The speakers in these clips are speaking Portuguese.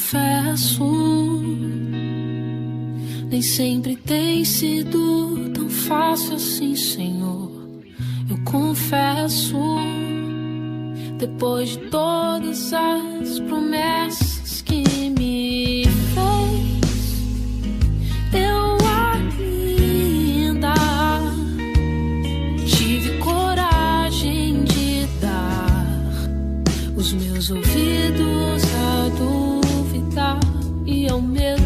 confesso, nem sempre tem sido tão fácil assim, Senhor. Eu confesso, depois de todas as promessas que me fez, eu ainda tive coragem de dar os meus ouvidos a duvidar e ao medo.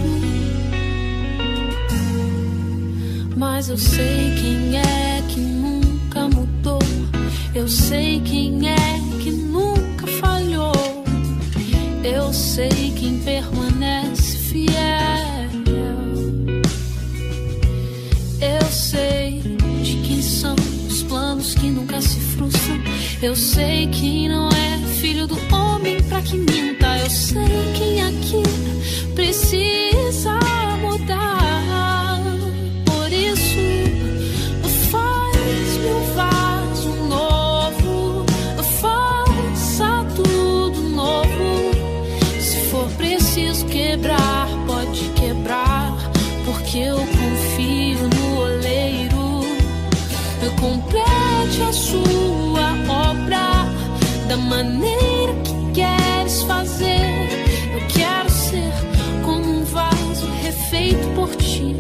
Mas eu sei quem é que nunca mudou, eu sei quem é que nunca falhou, eu sei quem permanece fiel, eu sei de quem são os planos que nunca se frustram, eu sei que não é filho do homem pra que minta, eu sei quem aqui precisa mudar. Por isso, faz-me um vaso novo, faça tudo novo. Se for preciso quebrar, pode quebrar, porque eu confio no oleiro. Eu complete a sua obra da maneira que queres fazer. Eu quero ser como um vaso refeito por ti,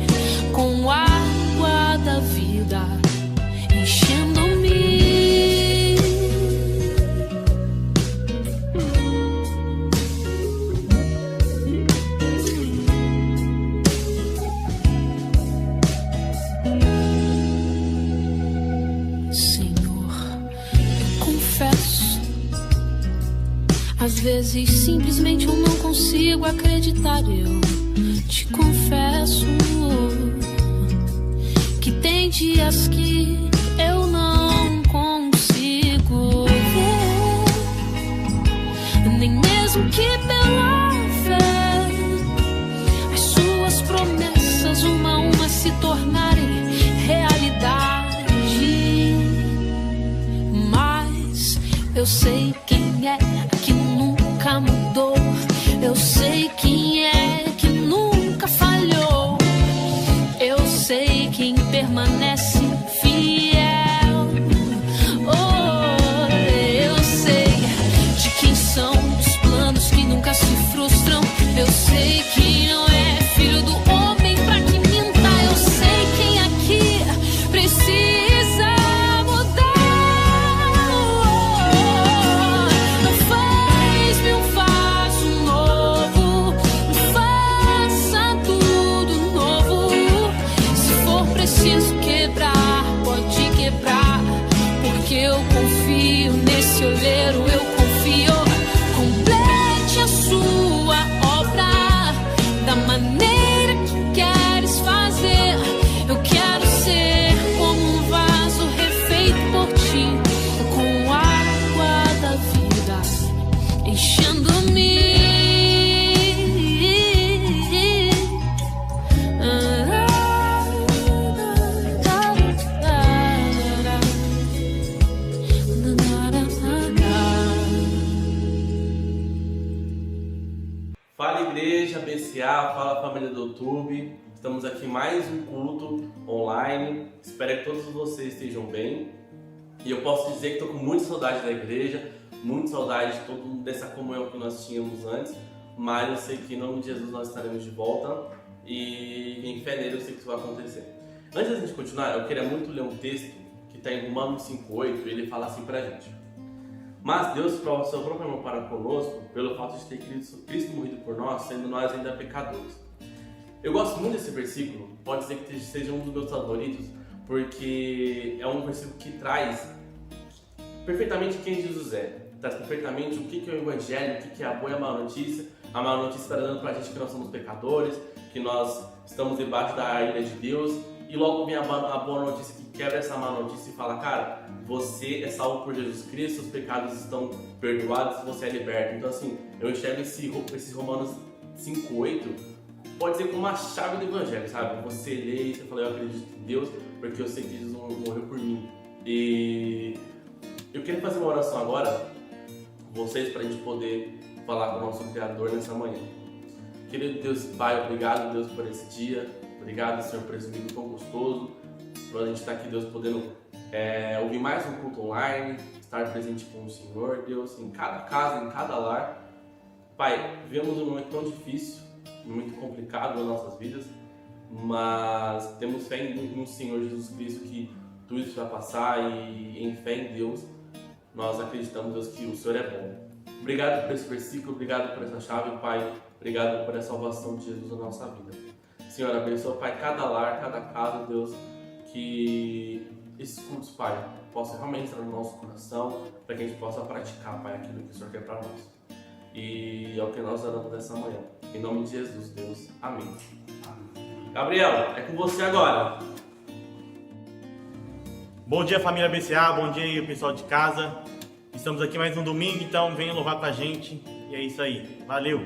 com água da vida enchendo-me. Senhor, eu confesso, às vezes simplesmente eu não consigo acreditar. Eu te confesso que tem dias que eu não consigo ver, nem mesmo que pela fé as suas promessas uma a uma se tornarem realidade. Mas eu sei quem é que nunca mudou, eu sei quem é que nunca falhou, eu sei quem permanece fiel. Oh, eu sei de quem são os planos que nunca se frustram, eu sei que não é filho do homem pra que minta, eu sei quem aqui precisa mudar. Faz-me um vaso novo, faça tudo novo. Se for preciso quebrar, pode quebrar, porque eu confio nesse oleiro, eu confio. Complete a sua obra da maneira que queres fazer. Eu quero ser como um vaso refeito por ti, com água da vida enchendo-me. Fala Igreja, BCA, fala família do YouTube. Estamos aqui em mais um culto online. Espero que todos vocês estejam bem. E eu posso dizer que estou com muita saudade da igreja, muita saudade de dessa comunhão que nós tínhamos antes. Mas eu sei que em nome de Jesus nós estaremos de volta e em fé nele eu sei que isso vai acontecer. Antes da gente continuar, eu queria muito ler um texto que está em Romanos 5,8 e ele fala assim pra gente: mas Deus prova o seu próprio amor para conosco pelo fato de ter Cristo morrido por nós, sendo nós ainda pecadores. Eu gosto muito desse versículo, pode ser que seja um dos meus favoritos, porque é um versículo que traz perfeitamente quem Jesus é, traz perfeitamente o que é o Evangelho, o que é a boa e a má notícia. A má notícia está dando pra gente que nós somos pecadores, que nós estamos debaixo da ira de Deus, e logo vem a boa notícia que quebra essa má notícia e fala: cara, você é salvo por Jesus Cristo, os pecados estão perdoados, você é liberto. Então assim, eu enxergo esse Romanos 5,8, pode ser como uma chave do Evangelho, sabe? Você lê e você fala: eu acredito em Deus, porque eu sei que Jesus morreu por mim. E eu quero fazer uma oração agora com vocês, para a gente poder falar com o nosso Criador nessa manhã. Querido Deus Pai, obrigado, Deus, por esse dia. Obrigado, Senhor, por esse vídeo tão gostoso. Por a gente estar aqui, Deus, podendo ouvir mais um culto online, estar presente com o Senhor, Deus, em cada casa, em cada lar. Pai, vivemos um momento tão difícil, muito complicado nas nossas vidas, mas temos fé no Senhor Jesus Cristo que tudo isso vai passar e em fé em Deus, nós acreditamos, Deus, que o Senhor é bom. Obrigado por esse versículo, obrigado por essa chave, Pai. Obrigado por a salvação de Jesus na nossa vida. Senhor, abençoa, Pai, cada lar, cada casa, Deus, que esses cultos, Pai, possam realmente entrar no nosso coração, para que a gente possa praticar, Pai, aquilo que o Senhor quer para nós. E é o que nós oramos nessa manhã. Em nome de Jesus, Deus. Amém. Gabriel, é com você agora. Bom dia, família BCA, bom dia aí, pessoal de casa. Estamos aqui mais um domingo, então venha louvar com a gente. E é isso aí. Valeu!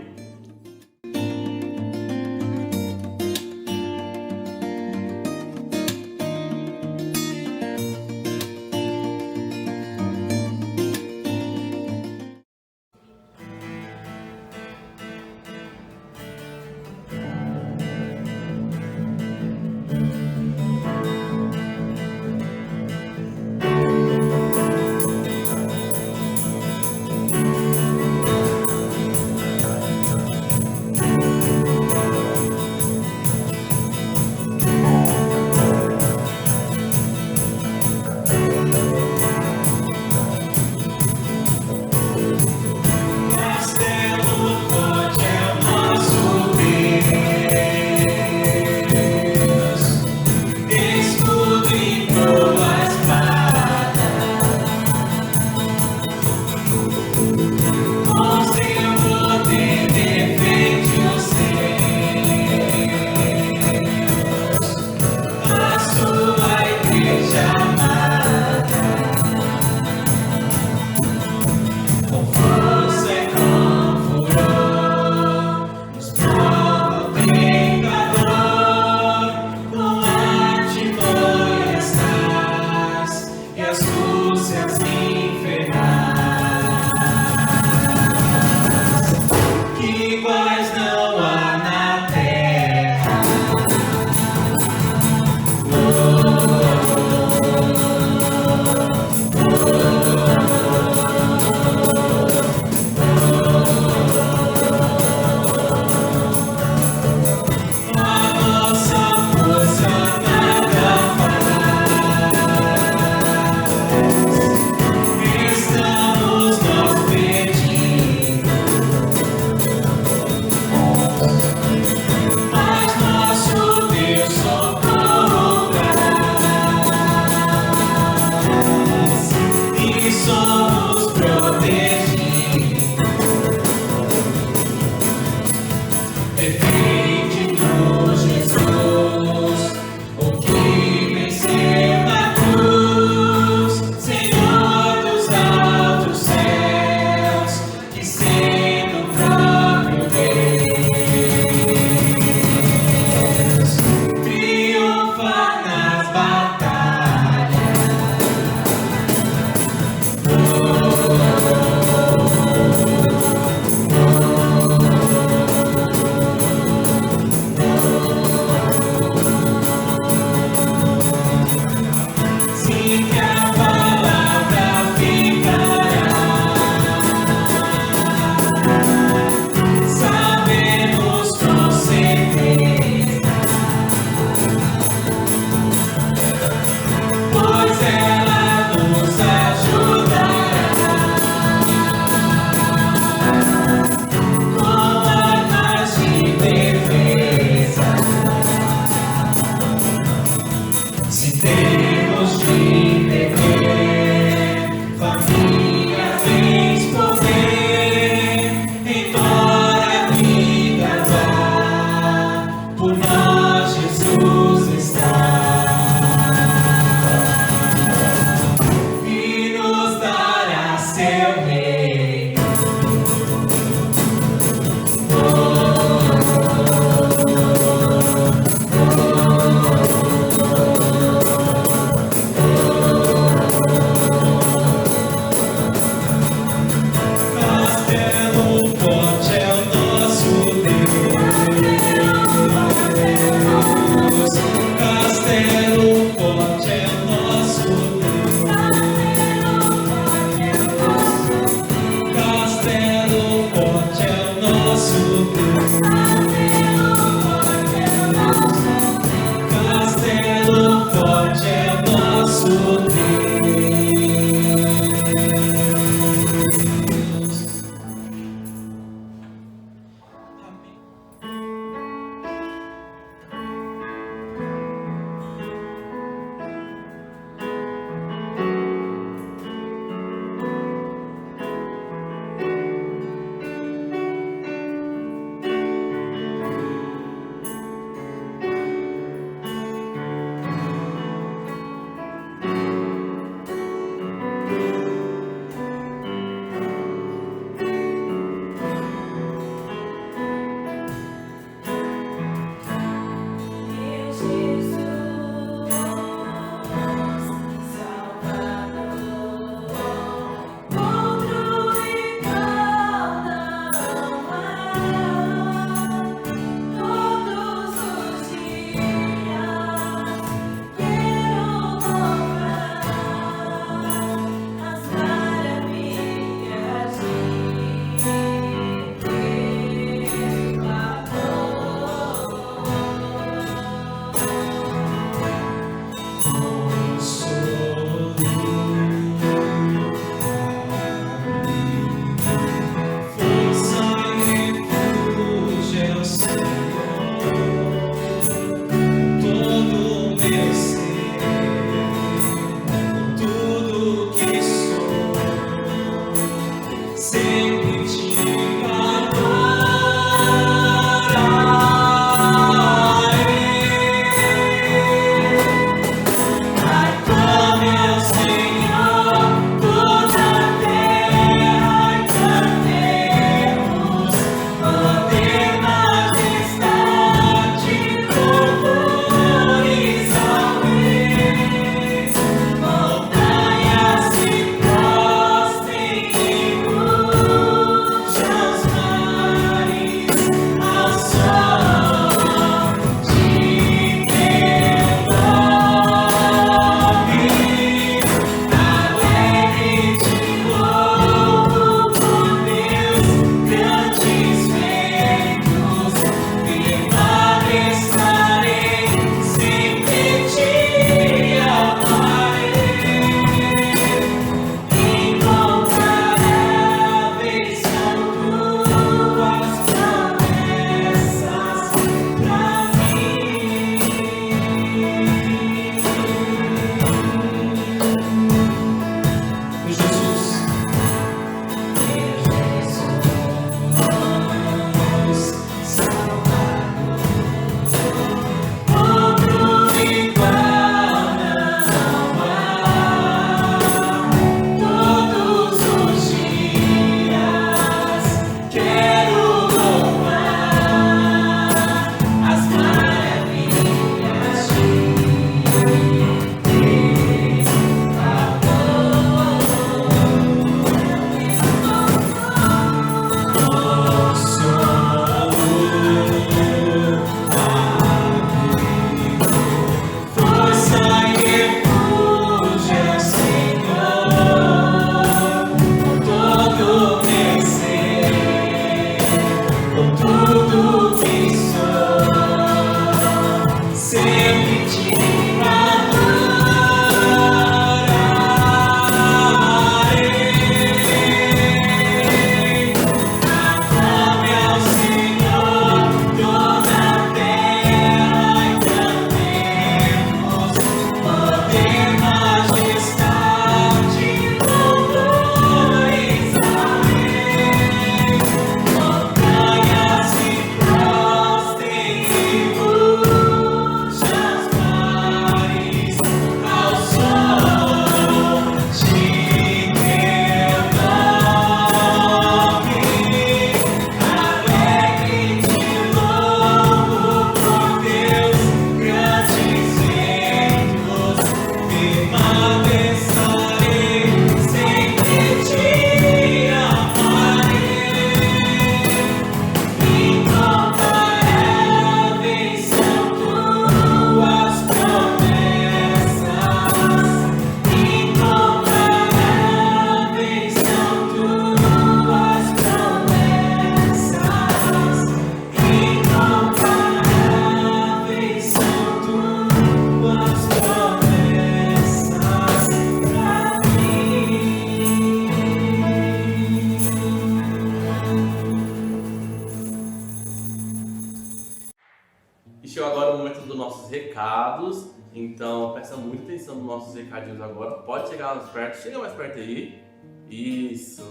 recados, então presta muita atenção nos nossos recadinhos agora. Pode chegar mais perto, chega mais perto aí. Isso.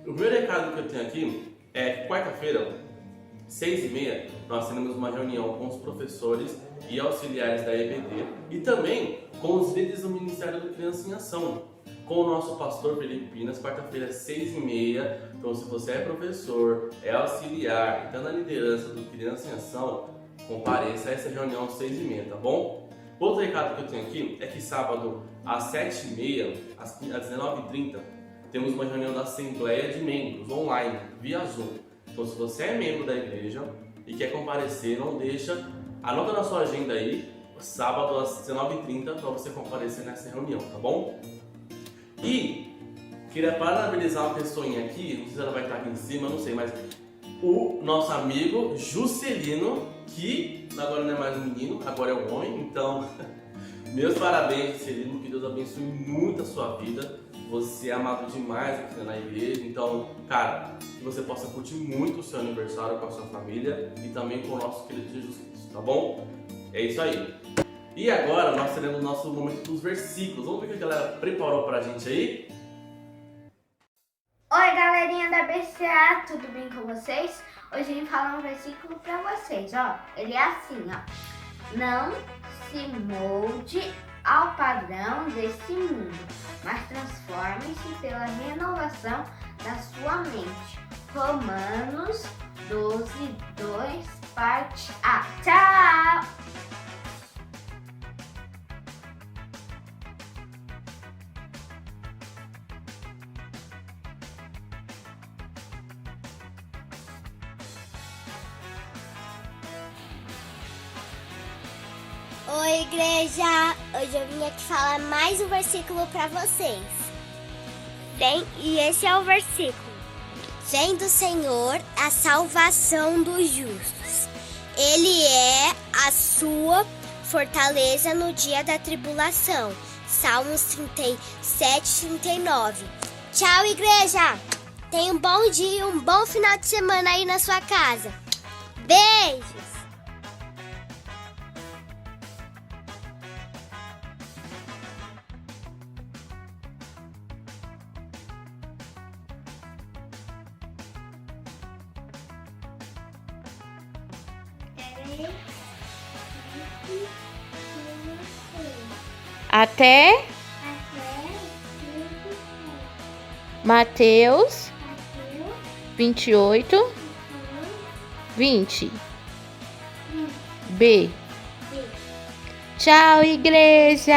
O primeiro recado que eu tenho aqui é quarta-feira, 6h30, nós teremos uma reunião com os professores e auxiliares da EBD e também com os líderes do Ministério do Criança em Ação, com o nosso pastor Felipe Pinas, quarta-feira, 6h30. Então, se você é professor, é auxiliar e está na liderança do Criança em Ação, compareça a essa reunião às 6h30, tá bom? Outro recado que eu tenho aqui é que sábado às 7h30, às 19h30, temos uma reunião da Assembleia de Membros online, via Zoom. Então, se você é membro da igreja e quer comparecer, não deixa, anota na sua agenda aí, sábado às 19h30, para você comparecer nessa reunião, tá bom? E queria parabenizar uma pessoinha aqui, não sei se ela vai estar aqui em cima, não sei, mas o nosso amigo Juscelino, que agora não é mais um menino, agora é um homem, então meus parabéns, Juscelino, que Deus abençoe muito a sua vida. Você é amado demais aqui na igreja, então, cara, que você possa curtir muito o seu aniversário com a sua família e também com o nosso querido Jesus Cristo, tá bom? É isso aí. E agora nós teremos o nosso momento dos versículos. Vamos ver o que a galera preparou pra gente aí? Oi, galerinha da BCA, tudo bem com vocês? Hoje eu vim falar um versículo pra vocês, ó. Ele é assim, ó. Não se molde ao padrão desse mundo, mas transforme-se pela renovação da sua mente. Romanos 12:2, parte A. Tchau! Oi, igreja! Hoje eu vim aqui falar mais um versículo para vocês. Bem, e esse é o versículo. Vem do Senhor a salvação dos justos. Ele é a sua fortaleza no dia da tribulação. Salmos 37:39. Tchau, igreja! Tenha um bom dia, um bom final de semana aí na sua casa. Beijos! Até Mateus 28, 20. B. Tchau, igreja!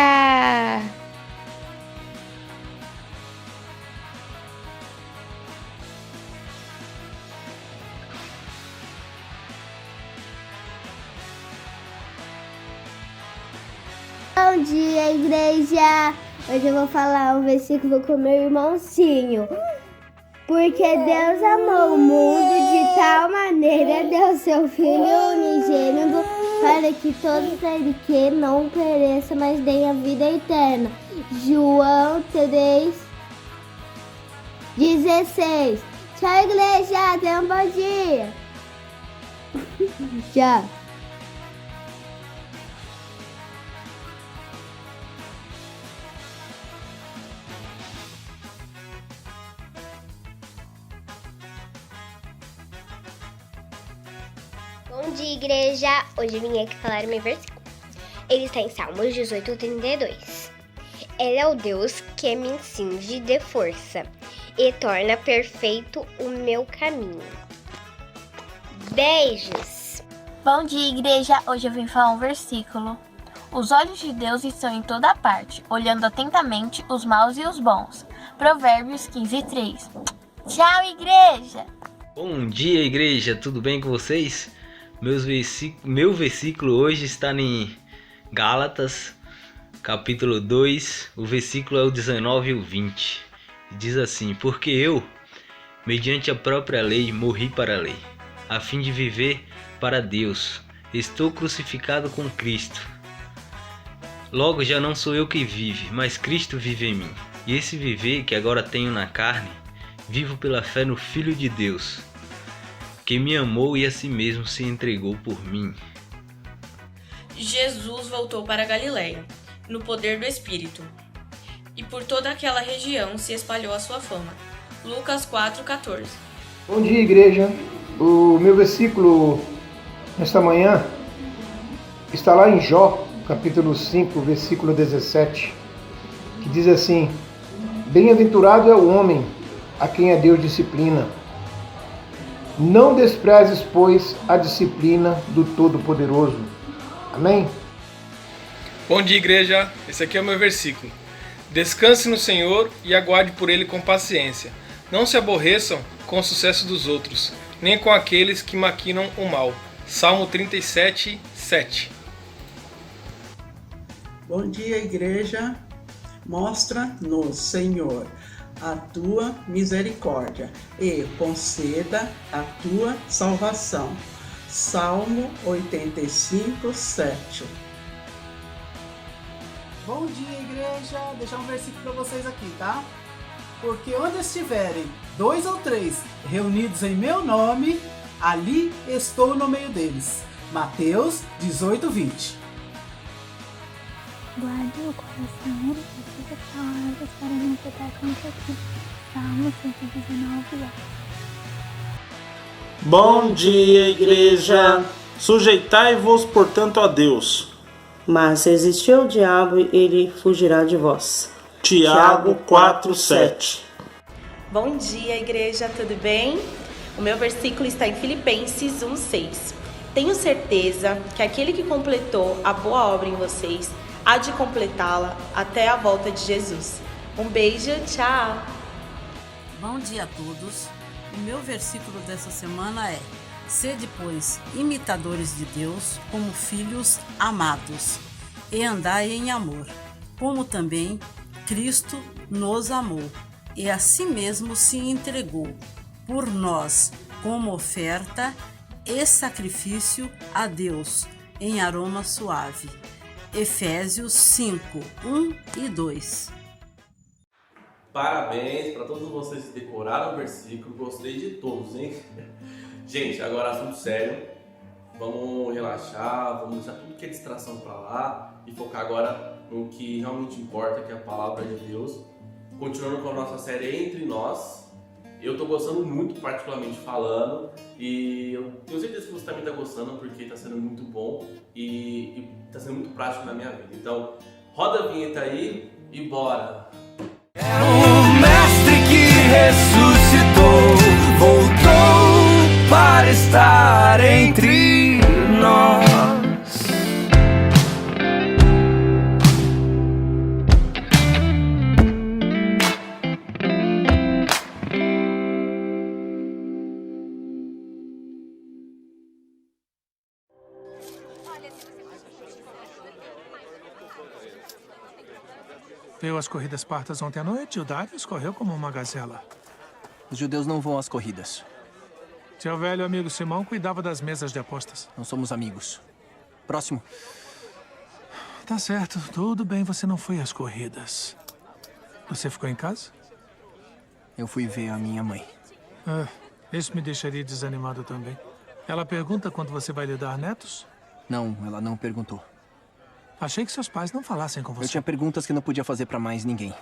Bom dia, igreja! Hoje eu vou falar um versículo com meu irmãozinho. Porque Deus amou o mundo de tal maneira, deu seu Filho unigênito, para que todos aqueles que não pereçam, mas tenham a vida eterna. João 3:16. Tchau, igreja! Tenha um bom dia! Tchau! Bom dia, igreja! Hoje eu vim aqui falar o meu versículo. Ele está em Salmos 18:32. Ele é o Deus que me cinge de força e torna perfeito o meu caminho. Beijos! Bom dia, igreja! Hoje eu vim falar um versículo. Os olhos de Deus estão em toda parte, olhando atentamente os maus e os bons. Provérbios 15:3. Tchau, igreja! Bom dia, igreja! Tudo bem com vocês? Meu versículo hoje está em Gálatas, capítulo 2, o versículo é o 19 e o 20. Diz assim: porque eu, mediante a própria lei, morri para a lei, a fim de viver para Deus. Estou crucificado com Cristo. Logo já não sou eu que vive, mas Cristo vive em mim. E esse viver que agora tenho na carne, vivo pela fé no Filho de Deus, que me amou e a si mesmo se entregou por mim. Jesus voltou para a Galiléia, no poder do Espírito, e por toda aquela região se espalhou a sua fama. Lucas 4:14. Bom dia, igreja. O meu versículo nesta manhã está lá em Jó, capítulo 5, versículo 17, que diz assim: bem-aventurado é o homem a quem a Deus disciplina, Não desprezes, pois, a disciplina do Todo-Poderoso. Amém? Bom dia, igreja. Esse aqui é o meu versículo. Descanse no Senhor e aguarde por Ele com paciência. Não se aborreçam com o sucesso dos outros, nem com aqueles que maquinam o mal. Salmo 37, 7. Bom dia, igreja. Mostra-nos, Senhor, a tua misericórdia e conceda a tua salvação. Salmo 85, 7. Bom dia, igreja. Vou deixar um versículo para vocês aqui, tá? Porque onde estiverem 2 ou 3 reunidos em meu nome, ali estou no meio deles. Mateus 18, 20. Guarde o coração e as palavras para não pecar contra ti. Salmo 119. Bom dia, igreja. Sujeitai-vos, portanto, a Deus. Mas se resistir ao diabo, ele fugirá de vós. Tiago 4:7. Bom dia, igreja, tudo bem? O meu versículo está em Filipenses 1:6. Tenho certeza que aquele que completou a boa obra em vocês há de completá-la até a volta de Jesus. Um beijo, tchau! Bom dia a todos. O meu versículo dessa semana é: sede, pois, imitadores de Deus, como filhos amados, e andai em amor, como também Cristo nos amou, e a si mesmo se entregou, por nós, como oferta e sacrifício a Deus, em aroma suave. Efésios 5, 1 e 2. Parabéns para todos vocês que decoraram o versículo, gostei de todos, hein? Gente, agora assunto sério, vamos relaxar, vamos deixar tudo que é distração para lá e focar agora no que realmente importa, que é a palavra de Deus. Continuando com a nossa série Entre Nós, eu tô gostando muito, particularmente falando, e eu tenho certeza que você também tá gostando, porque tá sendo muito bom e tá sendo muito prático na minha vida. Então, roda a vinheta aí e bora! É o Mestre que ressuscitou, voltou para estar entre nós. Viu as corridas partas ontem à noite? O Darius correu como uma gazela. Os judeus não vão às corridas. Seu velho amigo Simão cuidava das mesas de apostas. Não somos amigos. Próximo. Tá certo. Tudo bem, você não foi às corridas. Você ficou em casa? Eu fui ver a minha mãe. Isso me deixaria desanimado também. Ela pergunta quando você vai lhe dar netos? Não, ela não perguntou. Achei que seus pais não falassem com você. Eu tinha perguntas que não podia fazer pra mais ninguém.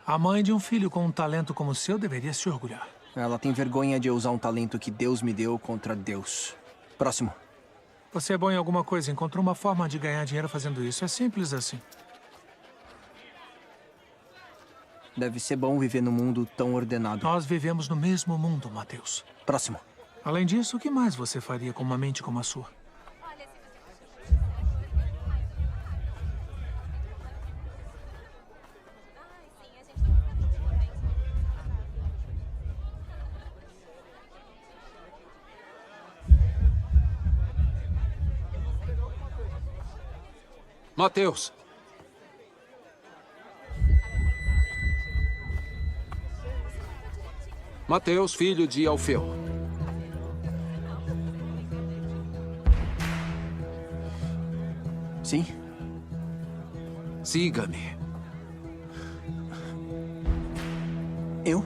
A mãe de um filho com um talento como o seu deveria se orgulhar. Ela tem vergonha de eu usar um talento que Deus me deu contra Deus. Próximo. Você é bom em alguma coisa, encontrou uma forma de ganhar dinheiro fazendo isso. É simples assim. Deve ser bom viver num mundo tão ordenado. Nós vivemos no mesmo mundo, Mateus. Próximo. Além disso, o que mais você faria com uma mente como a sua? Mateus. Mateus, filho de Alfeu. Sim? Siga-me. Eu?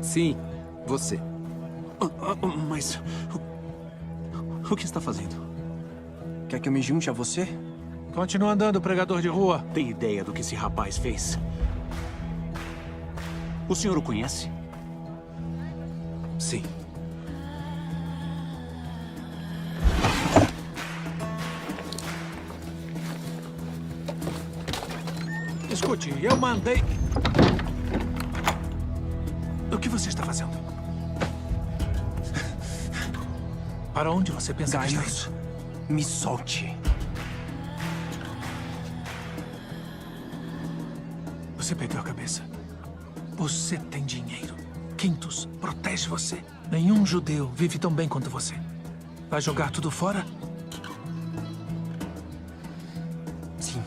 Sim, você. Mas... O que está fazendo? Quer que eu me junte a você? Continua andando, pregador de rua. Tem ideia do que esse rapaz fez? O senhor o conhece? Sim. Escute, eu mandei... O que você Para onde você pensa que está Gaius, indo? me solte. Você perdeu a cabeça. Você tem dinheiro. Quintus protege você. Nenhum judeu vive tão bem quanto você. Vai jogar tudo fora? Sim.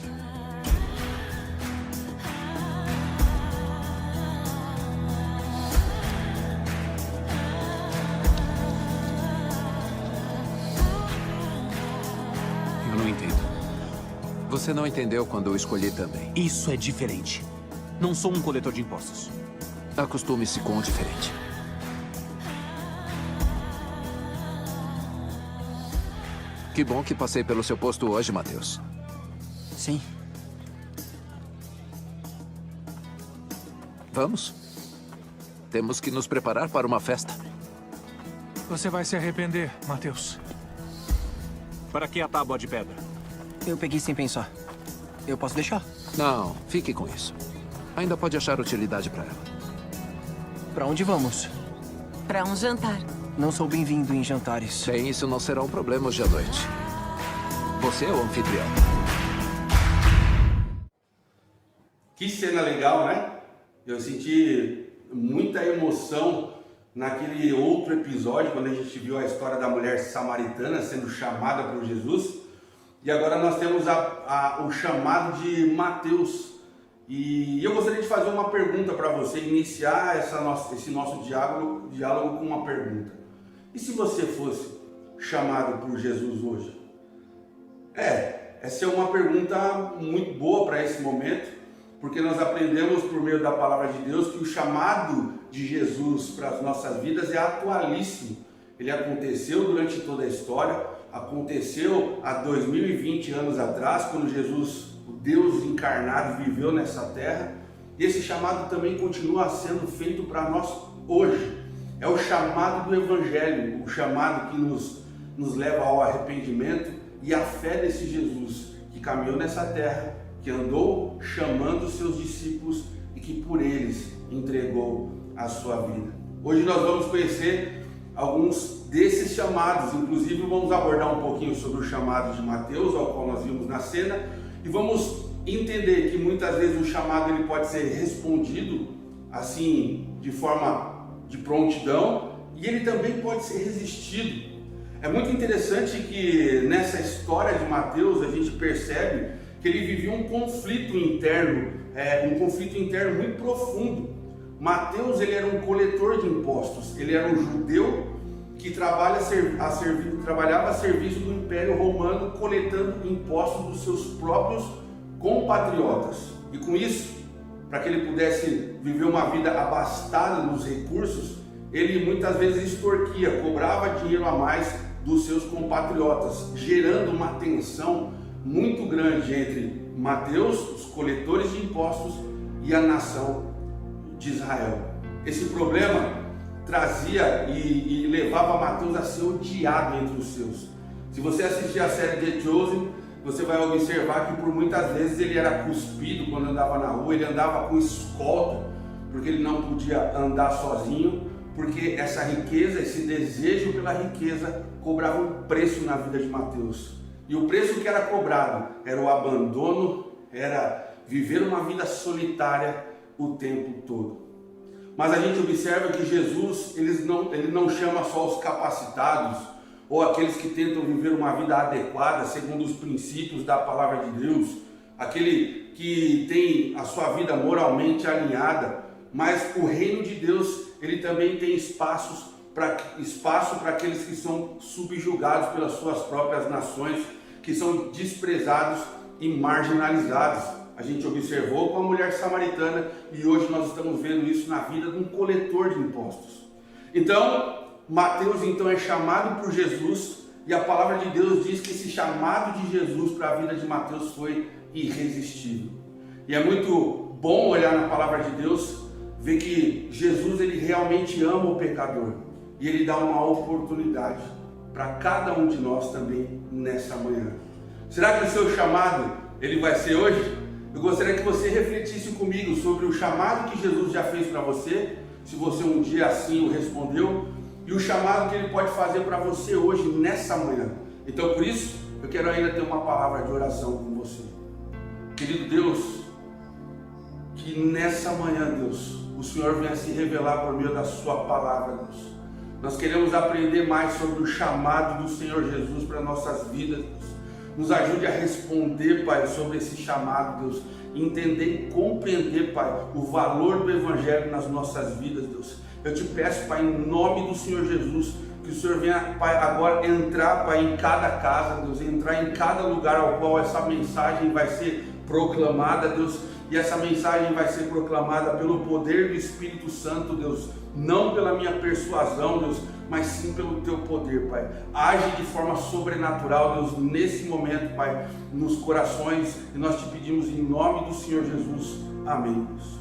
Eu não entendo. Você não entendeu quando eu escolhi também. Isso é diferente. Não sou um coletor de impostos. Acostume-se com o diferente. Que bom que passei pelo seu posto hoje, Mateus. Sim. Vamos? Temos que nos preparar para uma festa. Você vai se arrepender, Mateus. Para que a tábua de pedra? Eu peguei sem pensar. Eu posso deixar? Não, fique com isso. Ainda pode achar utilidade para ela. Para onde vamos? Para um jantar. Não sou bem-vindo em jantares. Bem, isso não será um problema hoje à noite. Você é o anfitrião. Que cena legal, né? Eu senti muita emoção naquele outro episódio, quando a gente viu a história da mulher samaritana sendo chamada por Jesus. E agora nós temos o chamado de Mateus. E eu gostaria de fazer uma pergunta para você, iniciar esse nosso diálogo com uma pergunta. E se você fosse chamado por Jesus hoje? Essa é uma pergunta muito boa para esse momento, porque nós aprendemos por meio da palavra de Deus que o chamado de Jesus para as nossas vidas é atualíssimo. Ele aconteceu durante toda a história, aconteceu há 2020 anos atrás, quando Jesus, o Deus encarnado, viveu nessa terra, e esse chamado também continua sendo feito para nós hoje. É o chamado do Evangelho, o chamado que nos leva ao arrependimento e à fé desse Jesus que caminhou nessa terra, que andou chamando os seus discípulos e que por eles entregou a sua vida. Hoje nós vamos conhecer alguns desses chamados, inclusive vamos abordar um pouquinho sobre o chamado de Mateus, ao qual nós vimos na cena, e vamos entender que muitas vezes o chamado ele pode ser respondido assim, de forma de prontidão, e ele também pode ser resistido. É muito interessante que nessa história de Mateus a gente percebe que ele vivia um conflito interno muito profundo. Mateus ele era um coletor de impostos, ele era um judeu que trabalhava a serviço do Império Romano, coletando impostos dos seus próprios compatriotas. E com isso, para que ele pudesse viver uma vida abastada nos recursos, ele muitas vezes extorquia, cobrava dinheiro a mais dos seus compatriotas, gerando uma tensão muito grande entre Mateus, os coletores de impostos, e a nação de Israel. Esse problema trazia e levava Mateus a ser odiado entre os seus. Se você assistir a série The Chosen, você vai observar que por muitas vezes ele era cuspido quando andava na rua, ele andava com escolta, porque ele não podia andar sozinho, porque essa riqueza, esse desejo pela riqueza, cobrava um preço na vida de Mateus. E o preço que era cobrado era o abandono, era viver uma vida solitária o tempo todo. Mas a gente observa que Jesus ele não chama só os capacitados ou aqueles que tentam viver uma vida adequada segundo os princípios da palavra de Deus, aquele que tem a sua vida moralmente alinhada, mas o reino de Deus ele também tem espaço para aqueles que são subjugados pelas suas próprias nações, que são desprezados e marginalizados. A gente observou com a mulher samaritana e hoje nós estamos vendo isso na vida de um coletor de impostos. Então, Mateus é chamado por Jesus e a palavra de Deus diz que esse chamado de Jesus para a vida de Mateus foi irresistível. E é muito bom olhar na palavra de Deus, ver que Jesus ele realmente ama o pecador e ele dá uma oportunidade para cada um de nós também nessa manhã. Será que o seu chamado ele vai ser hoje? Eu gostaria que você refletisse comigo sobre o chamado que Jesus já fez para você, se você um dia assim o respondeu, e o chamado que Ele pode fazer para você hoje, nessa manhã. Então, por isso, eu quero ainda ter uma palavra de oração com você. Querido Deus, que nessa manhã, Deus, o Senhor venha se revelar por meio da sua palavra, Deus. Nós queremos aprender mais sobre o chamado do Senhor Jesus para nossas vidas, Deus. Nos ajude a responder, Pai, sobre esse chamado, Deus. Entender e compreender, Pai, o valor do Evangelho nas nossas vidas, Deus. Eu te peço, Pai, em nome do Senhor Jesus, que o Senhor venha, Pai, agora entrar, Pai, em cada casa, Deus. Entrar em cada lugar ao qual essa mensagem vai ser proclamada, Deus. E essa mensagem vai ser proclamada pelo poder do Espírito Santo, Deus. Não pela minha persuasão, Deus, mas sim pelo Teu poder, Pai. Age de forma sobrenatural, Deus, nesse momento, Pai, nos corações. E nós te pedimos em nome do Senhor Jesus. Amém, Deus.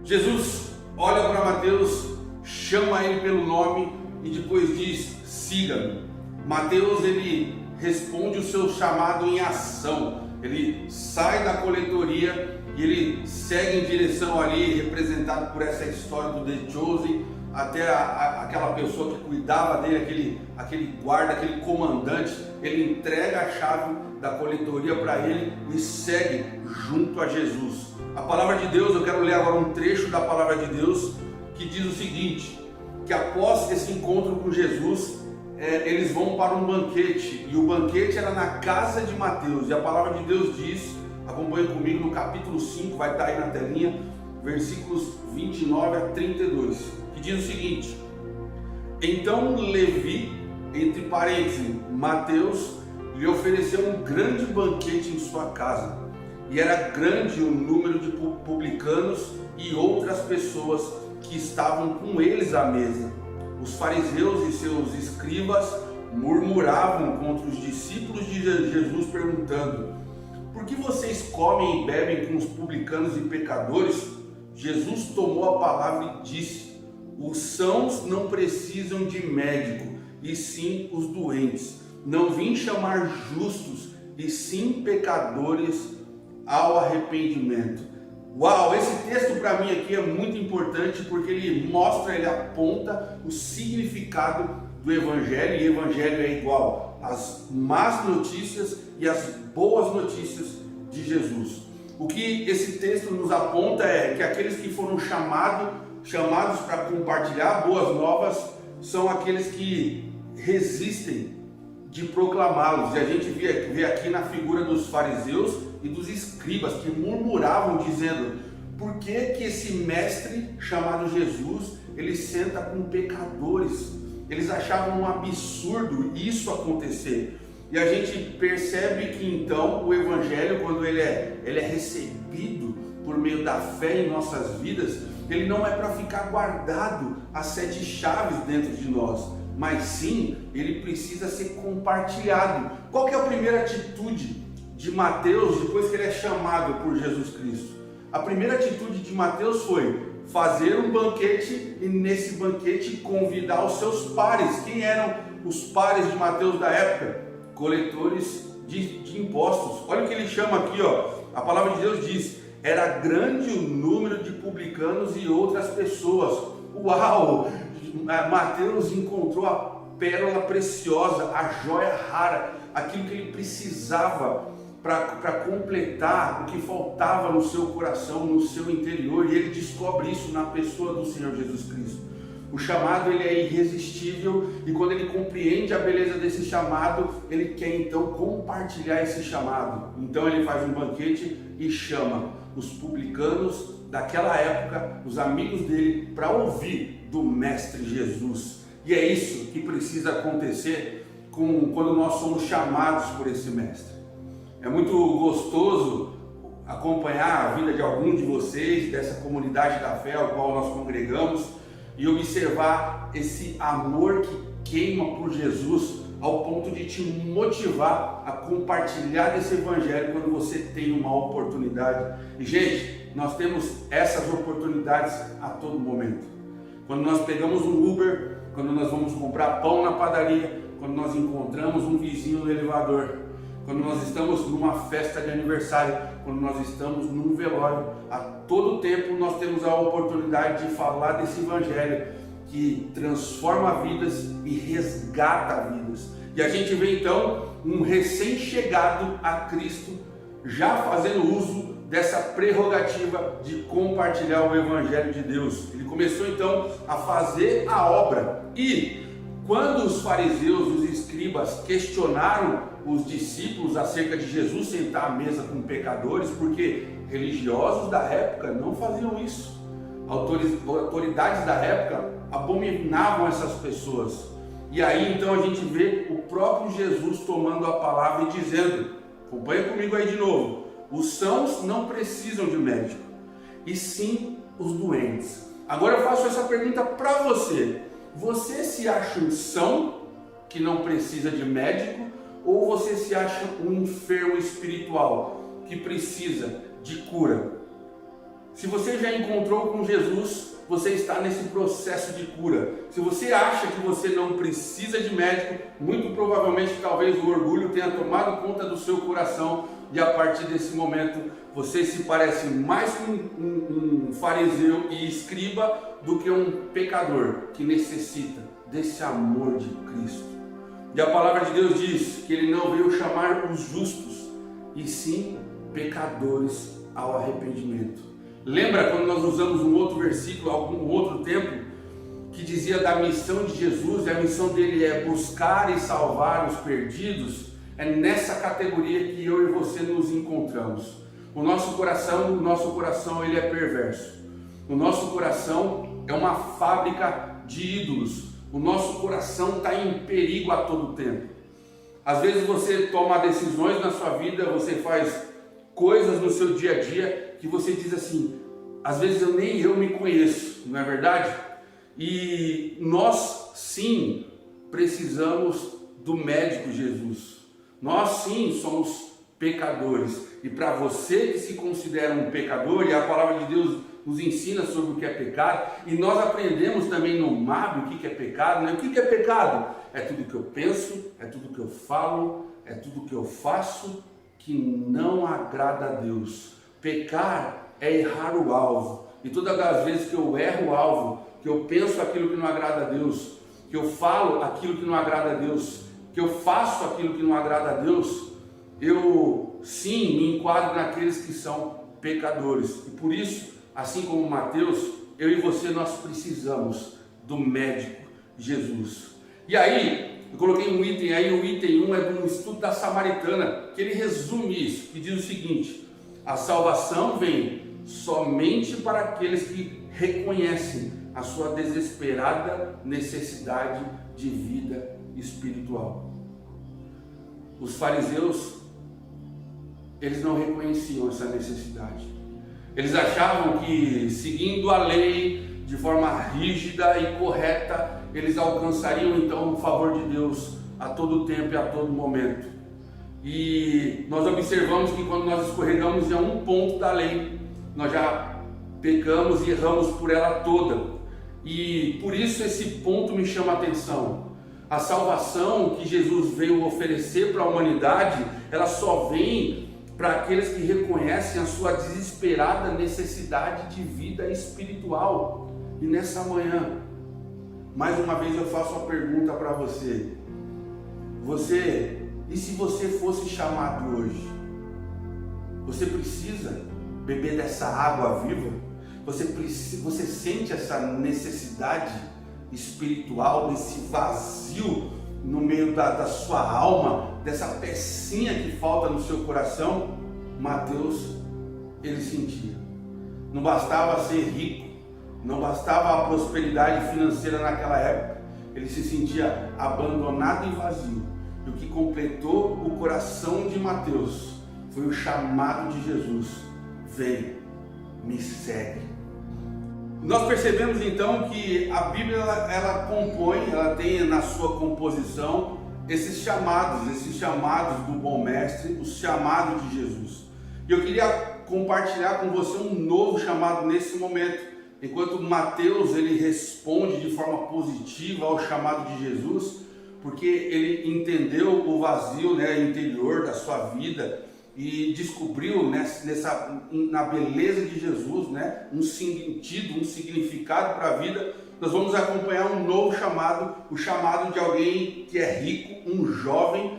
Jesus olha para Mateus, chama ele pelo nome e depois diz, siga-me. Mateus, ele responde o seu chamado em ação. Ele sai da coletoria e ele segue em direção ali, representado por essa história do The Chosen, até aquela pessoa que cuidava dele, aquele guarda, aquele comandante. Ele entrega a chave da coletoria para ele e segue junto a Jesus. A palavra de Deus, eu quero ler agora um trecho da palavra de Deus que diz o seguinte, que após esse encontro com Jesus, eles vão para um banquete, e o banquete era na casa de Mateus, e a palavra de Deus diz, acompanhe comigo no capítulo 5, vai estar aí na telinha, versículos 29 a 32, que diz o seguinte, então Levi, entre parênteses, Mateus, lhe ofereceu um grande banquete em sua casa, e era grande o número de publicanos e outras pessoas que estavam com eles à mesa. Os fariseus e seus escribas murmuravam contra os discípulos de Jesus, perguntando, por que vocês comem e bebem com os publicanos e pecadores? Jesus tomou a palavra e disse, os sãos não precisam de médico, e sim os doentes. Não vim chamar justos, e sim pecadores ao arrependimento. Uau, esse texto para mim aqui é muito importante porque ele mostra, ele aponta o significado do Evangelho, e Evangelho é igual às más notícias e às boas notícias de Jesus. O que esse texto nos aponta é que aqueles que foram chamados para compartilhar boas novas são aqueles que resistem de proclamá-los. E a gente vê aqui na figura dos fariseus e dos escribas que murmuravam dizendo, por que esse mestre chamado Jesus, ele senta com pecadores? Eles achavam um absurdo isso acontecer. E a gente percebe que então o Evangelho, quando ele é recebido por meio da fé em nossas vidas, ele não é para ficar guardado as 7 chaves dentro de nós, mas sim, ele precisa ser compartilhado. Qual que é a primeira atitude de Mateus depois que ele é chamado por Jesus Cristo? A primeira atitude de Mateus foi fazer um banquete e nesse banquete convidar os seus pares. Quem eram os pares de Mateus da época? Coletores de impostos. Olha o que ele chama aqui, ó. A palavra de Deus diz, era grande o número de publicanos e outras pessoas. Uau! Mateus encontrou a pérola preciosa, a joia rara, aquilo que ele precisava para completar o que faltava no seu coração, no seu interior, e ele descobre isso na pessoa do Senhor Jesus Cristo. O chamado ele é irresistível, e quando ele compreende a beleza desse chamado, ele quer então compartilhar esse chamado. Então ele faz um banquete e chama os publicanos daquela época, os amigos dele, para ouvir do Mestre Jesus. E é isso que precisa acontecer quando nós somos chamados por esse Mestre. É muito gostoso acompanhar a vida de algum de vocês, dessa comunidade da fé ao qual nós congregamos, e observar esse amor que queima por Jesus ao ponto de te motivar a compartilhar desse Evangelho quando você tem uma oportunidade. E gente, nós temos essas oportunidades a todo momento. Quando nós pegamos um Uber, quando nós vamos comprar pão na padaria, quando nós encontramos um vizinho no elevador, quando nós estamos numa festa de aniversário, quando nós estamos num velório, a todo tempo nós temos a oportunidade de falar desse Evangelho. que transforma vidas e resgata vidas. E a gente vê então um recém-chegado a Cristo já fazendo uso dessa prerrogativa de compartilhar o Evangelho de Deus. Ele começou então a fazer a obra. E quando os fariseus, os escribas, questionaram os discípulos acerca de Jesus sentar à mesa com pecadores, porque religiosos da época não faziam isso. Autoridades da época abominavam essas pessoas. E aí então a gente vê o próprio Jesus tomando a palavra e dizendo, acompanha comigo aí de novo, os sãos não precisam de médico, e sim os doentes. Agora eu faço essa pergunta para você. Você se acha um são, que não precisa de médico, ou você se acha um enfermo espiritual, que precisa de cura? Se você já encontrou com Jesus, você está nesse processo de cura. Se você acha que você não precisa de médico, muito provavelmente talvez o orgulho tenha tomado conta do seu coração, e a partir desse momento você se parece mais com um fariseu e escriba do que um pecador que necessita desse amor de Cristo. E a palavra de Deus diz que ele não veio chamar os justos, e sim pecadores ao arrependimento. Lembra quando nós usamos um outro versículo, algum outro tempo, que dizia da missão de Jesus, e a missão dele é buscar e salvar os perdidos? É nessa categoria que eu e você nos encontramos. O nosso coração ele é perverso. O nosso coração é uma fábrica de ídolos. O nosso coração está em perigo a todo tempo. Às vezes você toma decisões na sua vida, você faz coisas no seu dia a dia que você diz assim, às vezes nem eu me conheço, não é verdade? E nós sim precisamos do médico Jesus. Nós sim somos pecadores. E para você que se considera um pecador, e a palavra de Deus nos ensina sobre o que é pecado, e nós aprendemos também no MAB o que é pecado, né? O que é pecado? É tudo que eu penso, é tudo que eu falo, é tudo que eu faço que não agrada a Deus. Pecar é errar o alvo. E todas as vezes que eu erro o alvo, que eu penso aquilo que não agrada a Deus, que eu falo aquilo que não agrada a Deus, que eu faço aquilo que não agrada a Deus, eu sim me enquadro naqueles que são pecadores. E por isso, assim como Mateus, eu e você, nós precisamos do médico Jesus. E aí, eu coloquei um item aí, o item 1 é de um estudo da Samaritana, que ele resume isso, que diz o seguinte: a salvação vem somente para aqueles que reconhecem a sua desesperada necessidade de vida espiritual. Os fariseus, eles não reconheciam essa necessidade. Eles achavam que, seguindo a lei de forma rígida e correta, eles alcançariam então o favor de Deus a todo tempo e a todo momento. E nós observamos que quando nós escorregamos em um ponto da lei, nós já pecamos e erramos por ela toda. E por isso esse ponto me chama a atenção. A salvação que Jesus veio oferecer para a humanidade, ela só vem para aqueles que reconhecem a sua desesperada necessidade de vida espiritual. E nessa manhã, mais uma vez eu faço uma pergunta para você. E se você fosse chamado hoje? Você precisa beber dessa água viva? Você sente essa necessidade espiritual, desse vazio no meio da sua alma, dessa pecinha que falta no seu coração? Mateus, ele sentia. Não bastava ser rico, não bastava a prosperidade financeira naquela época, ele se sentia abandonado e vazio. E o que completou o coração de Mateus foi o chamado de Jesus: vem, me segue. Nós percebemos então que a Bíblia ela tem na sua composição esses chamados do bom mestre, os chamados de Jesus. E eu queria compartilhar com você um novo chamado nesse momento. Enquanto Mateus ele responde de forma positiva ao chamado de Jesus, porque ele entendeu o vazio interior da sua vida e descobriu na beleza de Jesus um sentido, um significado para a vida. nós vamos acompanhar um novo chamado, o chamado de alguém que é rico, um jovem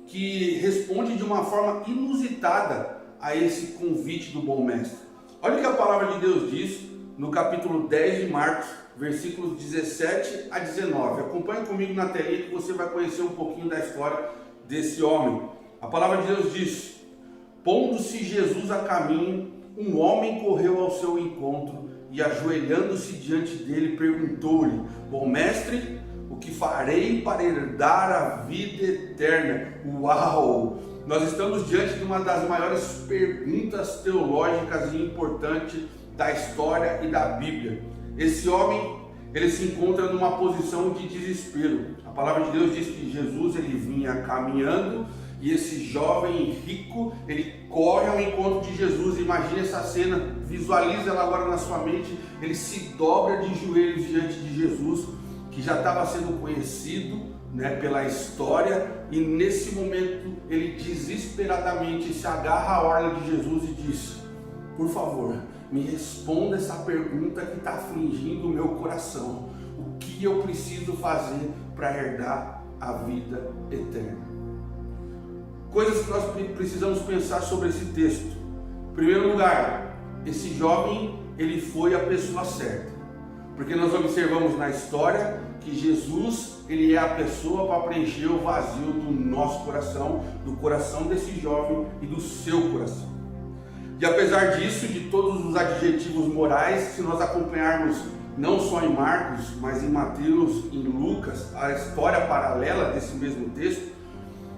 que responde de uma forma inusitada a esse convite do bom mestre. Olha o que a palavra de Deus diz no capítulo 10 de Marcos, versículos 17 a 19. Acompanhe comigo na telinha que você vai conhecer um pouquinho da história desse homem. A palavra de Deus diz: pondo-se Jesus a caminho, um homem correu ao seu encontro e, ajoelhando-se diante dele, perguntou-lhe: bom mestre, o que farei para herdar a vida eterna? Uau! Nós estamos diante de uma das maiores perguntas teológicas e importantes da história e da Bíblia. Esse homem, ele se encontra numa posição de desespero. A palavra de Deus diz que Jesus, ele vinha caminhando e esse jovem rico, ele corre ao encontro de Jesus. Imagine essa cena, visualize ela agora na sua mente. Ele se dobra de joelhos diante de Jesus, que já estava sendo conhecido, pela história, e nesse momento ele desesperadamente se agarra à orla de Jesus e diz: por favor, me responda essa pergunta que está afligindo o meu coração. O que eu preciso fazer para herdar a vida eterna? Coisas que nós precisamos pensar sobre esse texto. Em primeiro lugar, esse jovem, ele foi a pessoa certa. Porque nós observamos na história que Jesus, ele é a pessoa para preencher o vazio do nosso coração, do coração desse jovem e do seu coração. E apesar disso, de todos os adjetivos morais, se nós acompanharmos não só em Marcos, mas em Mateus, em Lucas, a história paralela desse mesmo texto,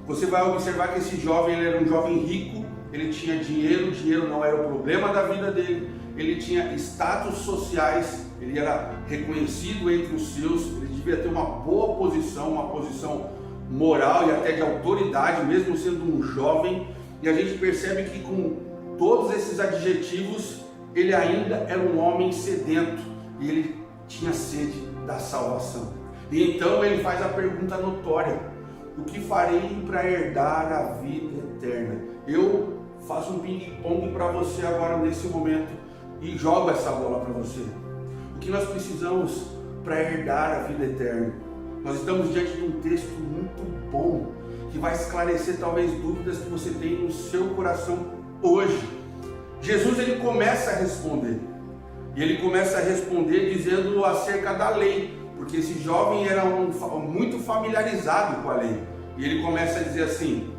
você vai observar que esse jovem, ele era um jovem rico, ele tinha dinheiro, o dinheiro não era o problema da vida dele, ele tinha status sociais, ele era reconhecido entre os seus, ele devia ter uma boa posição, uma posição moral e até de autoridade, mesmo sendo um jovem, e a gente percebe que com todos esses adjetivos, ele ainda era um homem sedento e ele tinha sede da salvação. E então ele faz a pergunta notória: o que farei para herdar a vida eterna? Eu faço um ping-pong para você agora nesse momento e jogo essa bola para você. O que nós precisamos para herdar a vida eterna? Nós estamos diante de um texto muito bom, que vai esclarecer talvez dúvidas que você tem no seu coração hoje. Jesus, ele começa a responder, e ele começa a responder dizendo acerca da lei, porque esse jovem era muito familiarizado com a lei, e ele começa a dizer assim: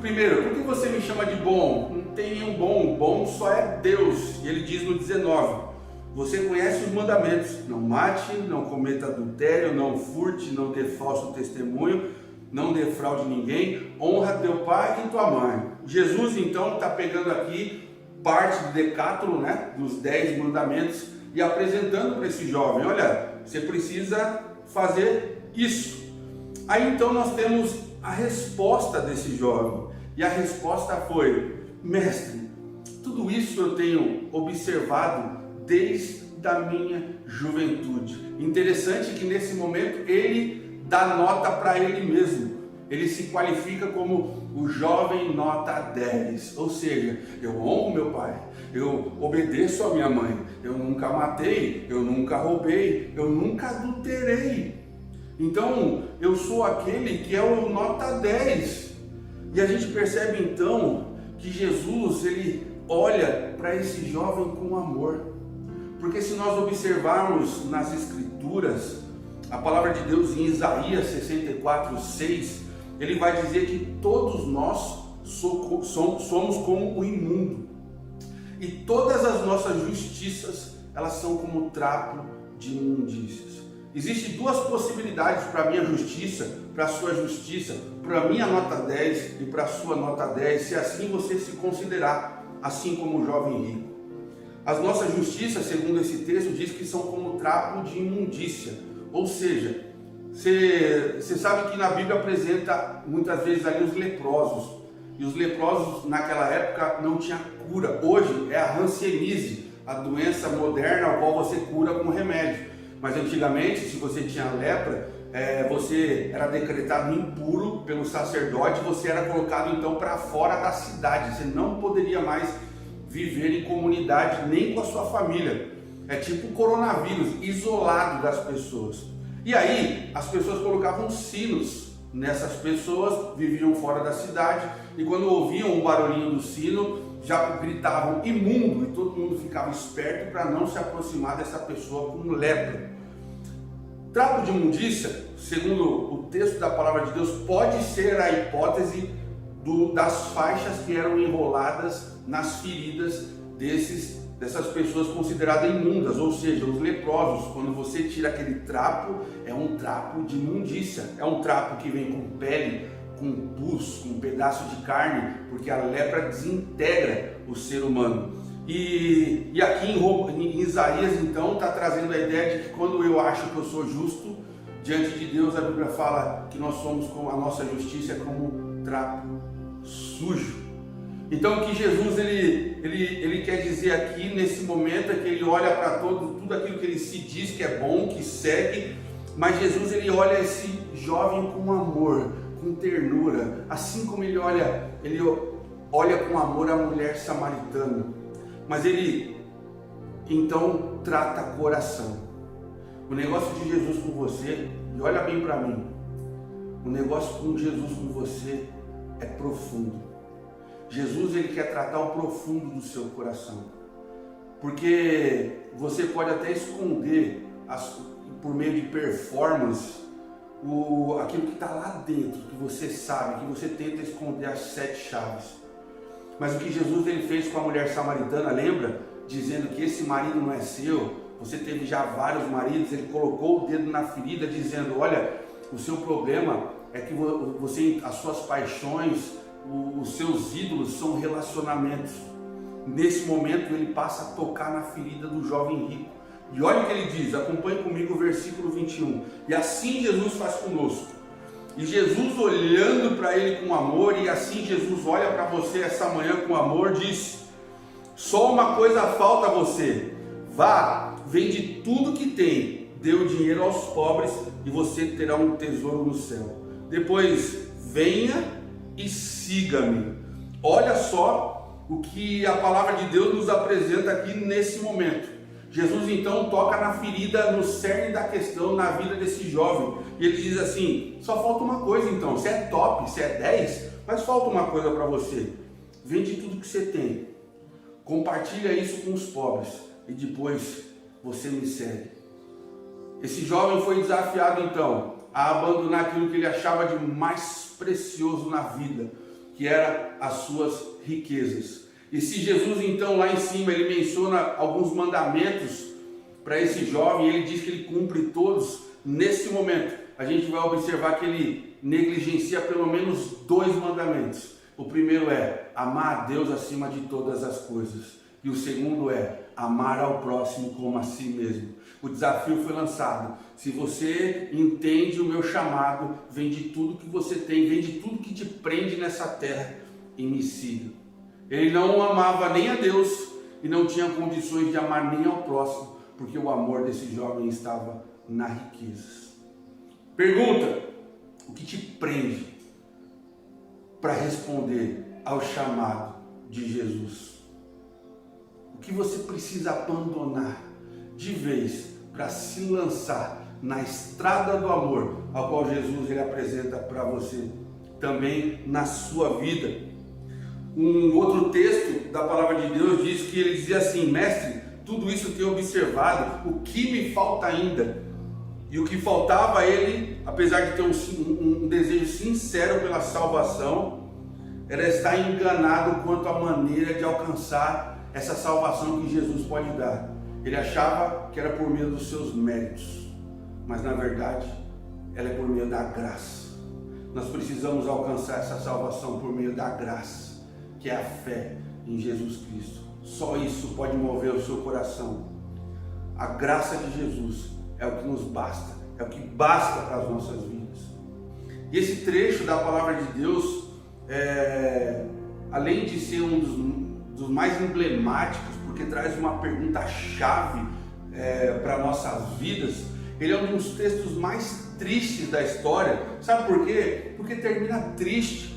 primeiro, por que você me chama de bom? Não tem nenhum bom, o bom só é Deus. E ele diz no 19: você conhece os mandamentos: não mate, não cometa adultério, não furte, não dê falso testemunho, não defraude ninguém, honra teu pai e tua mãe. Jesus então está pegando aqui parte do decátulo, dos 10 mandamentos, e apresentando para esse jovem: olha, você precisa fazer isso. Aí então nós temos a resposta desse jovem, e a resposta foi: mestre, tudo isso eu tenho observado desde a minha juventude. Interessante que nesse momento ele dá nota para ele mesmo. Ele se qualifica como o jovem nota 10, ou seja, eu honro meu pai, eu obedeço a minha mãe, eu nunca matei, eu nunca roubei, eu nunca adulterei. Então, eu sou aquele que é o nota 10. E a gente percebe então que Jesus, ele olha para esse jovem com amor. Porque se nós observarmos nas Escrituras, a palavra de Deus em Isaías 64:6, ele vai dizer que todos nós somos como o imundo. E todas as nossas justiças, elas são como trapo de imundícias. Existem duas possibilidades para a minha justiça, para a sua justiça, para a minha nota 10 e para a sua nota 10, se assim você se considerar, assim como o jovem rico. As nossas justiças, segundo esse texto, diz que são como trapo de imundícia. Ou seja, você sabe que na Bíblia apresenta muitas vezes ali os leprosos. E os leprosos naquela época não tinha cura. Hoje é a hanseníase, a doença moderna a qual você cura com remédio. Mas antigamente, se você tinha lepra, você era decretado impuro pelo sacerdote, você era colocado então para fora da cidade. Você não poderia mais viver em comunidade nem com a sua família. É tipo o coronavírus, isolado das pessoas. E aí, as pessoas colocavam sinos nessas pessoas, viviam fora da cidade, e quando ouviam o barulhinho do sino, já gritavam imundo, e todo mundo ficava esperto para não se aproximar dessa pessoa com lepra. Trapo de imundícia, segundo o texto da palavra de Deus, pode ser a hipótese das faixas que eram enroladas nas feridas dessas pessoas consideradas imundas, ou seja, os leprosos. Quando você tira aquele trapo, é um trapo de imundícia, é um trapo que vem com pele, com pus, com um pedaço de carne, porque a lepra desintegra o ser humano. E aqui em Isaías, então, está trazendo a ideia de que quando eu acho que eu sou justo diante de Deus, a Bíblia fala que nós somos, com a nossa justiça é como um trapo sujo. Então, o que Jesus ele quer dizer aqui nesse momento é que ele olha para tudo aquilo que ele se diz que é bom, que segue, mas Jesus ele olha esse jovem com amor, com ternura, assim como ele olha com amor a mulher samaritana. Mas ele então trata coração. O negócio de Jesus com você, e olha bem para mim, o negócio com Jesus com você é profundo. Jesus ele quer tratar o profundo do seu coração, porque você pode até esconder por meio de performance aquilo que está lá dentro, que você sabe, que você tenta esconder as 7 chaves. Mas o que Jesus ele fez com a mulher samaritana, lembra? Dizendo que esse marido não é seu, você teve já vários maridos, ele colocou o dedo na ferida dizendo, olha, o seu problema é que as suas paixões, os seus ídolos são relacionamentos. Nesse momento ele passa a tocar na ferida do jovem rico. E olha o que ele diz, acompanhe comigo o versículo 21. E assim Jesus faz conosco. E Jesus olhando para ele com amor, e assim Jesus olha para você essa manhã com amor, diz, só uma coisa falta a você, vá, vende tudo que tem, dê o dinheiro aos pobres e você terá um tesouro no céu. Depois venha e siga-me. Olha só o que a palavra de Deus nos apresenta aqui nesse momento. Jesus então toca na ferida, no cerne da questão, na vida desse jovem. E ele diz assim, só falta uma coisa então, você é top, você é 10, mas falta uma coisa para você. Vende tudo que você tem, compartilha isso com os pobres e depois você me segue. Esse jovem foi desafiado então a abandonar aquilo que ele achava de mais precioso na vida, que era as suas riquezas. E se Jesus então lá em cima ele menciona alguns mandamentos para esse jovem, ele diz que ele cumpre todos, nesse momento a gente vai observar que ele negligencia pelo menos 2 mandamentos. O primeiro é amar a Deus acima de todas as coisas, e o segundo é amar ao próximo como a si mesmo. O desafio foi lançado, se você entende o meu chamado, vende tudo que você tem, vende tudo que te prende nessa terra e me siga. Ele não amava nem a Deus e não tinha condições de amar nem ao próximo, porque o amor desse jovem estava na riqueza. Pergunta, o que te prende para responder ao chamado de Jesus? O que você precisa abandonar de vez para se lançar na estrada do amor, ao qual Jesus ele apresenta para você também na sua vida? Um outro texto da palavra de Deus diz que ele dizia assim, mestre, tudo isso tenho observado, o que me falta ainda? E o que faltava a ele, apesar de ter um desejo sincero pela salvação, era estar enganado quanto à maneira de alcançar essa salvação que Jesus pode dar. Ele achava que era por meio dos seus méritos, mas na verdade ela é por meio da graça. Nós precisamos alcançar essa salvação por meio da graça, que é a fé em Jesus Cristo. Só isso pode mover o seu coração. A graça de Jesus é o que nos basta, é o que basta para as nossas vidas. E esse trecho da palavra de Deus, além de ser um dos mais emblemáticos, porque traz uma pergunta-chave para nossas vidas, ele é um dos textos mais tristes da história. Sabe por quê? Porque termina triste.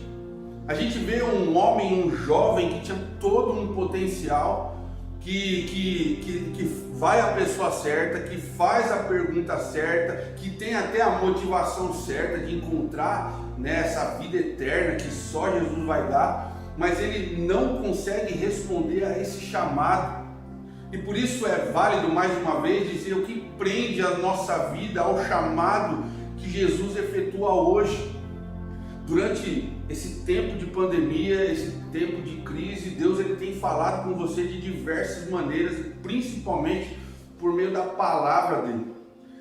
A gente vê um homem, um jovem que tinha todo um potencial, que que vai à pessoa certa, que faz a pergunta certa, que tem até a motivação certa de encontrar, né, essa vida eterna que só Jesus vai dar, mas ele não consegue responder a esse chamado. E por isso é válido, mais uma vez, dizer o que prende a nossa vida ao chamado que Jesus efetua hoje. Durante esse tempo de pandemia, esse tempo de crise, Deus ele tem falado com você de diversas maneiras, principalmente por meio da palavra dele.